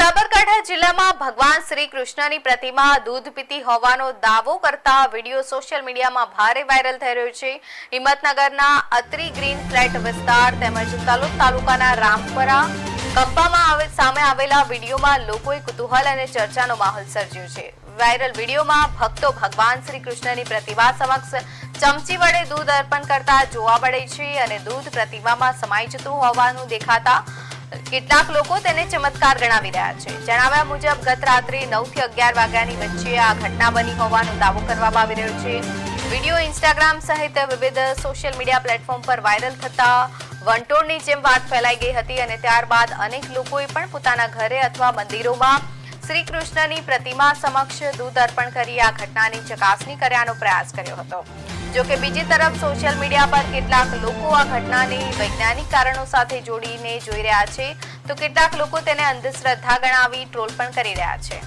સાબરકાંઠા જિલ્લામાં ભગવાન શ્રી કૃષ્ણની પ્રતિમા દૂધ પીતી હોવાનો દાવો કરતા વિડીયો સોશિયલ મીડિયામાં ભારે વાયરલ થઈ રહ્યો છે। હિંમતનગરના અત્રી ગ્રીન ફ્લેટ વિસ્તાર તેમજ તલોદ તાલુકાના રામપરા કંપામાં સામે આવેલા વિડીયોમાં લોકોએ કુતૂહલ અને ચર્ચાનો માહોલ સર્જ્યો છે। વાયરલ વિડીયોમાં ભક્તો ભગવાન શ્રી કૃષ્ણની પ્રતિમા સમક્ષ ચમચી વડે દૂધ અર્પણ કરતા જોવા મળે છે અને દૂધ પ્રતિમામાં સમાઈ જતું હોવાનું દેખાતા કેટલાક લોકો તેને ચમત્કાર ગણાવી રહ્યા છે। જણાવ્યા મુજબ ગત રાત્રે 9 થી 11 વાગ્યાની વચ્ચે આ ઘટના બની હોવાનો દાવો કરવામાં આવી રહ્યો છે। વિડીયો ઇન્સ્ટાગ્રામ સહિત વિવિધ સોશિયલ મીડિયા પ્લેટફોર્મ પર વાયરલ થતા વંટોળની જેમ વાત ફેલાઈ ગઈ હતી અને ત્યારબાદ અનેક લોકોએ પણ પોતાના ઘરે અથવા મંદિરોમાં શ્રી કૃષ્ણની પ્રતિમા સમક્ષ દૂધ અર્પણ કરી આ ઘટનાની ચકાસણી કરવાનો પ્રયાસ કર્યો હતો। જો કે બીજી તરફ સોશિયલ મીડિયા પર કેટલાક લોકો આ ઘટનાને વૈજ્ઞાનિક કારણો સાથે જોડીને જોઈ રહ્યા છે, તો કેટલાક લોકો તેને અંધશ્રદ્ધા ગણાવી ટ્રોલ પણ કરી રહ્યા છે।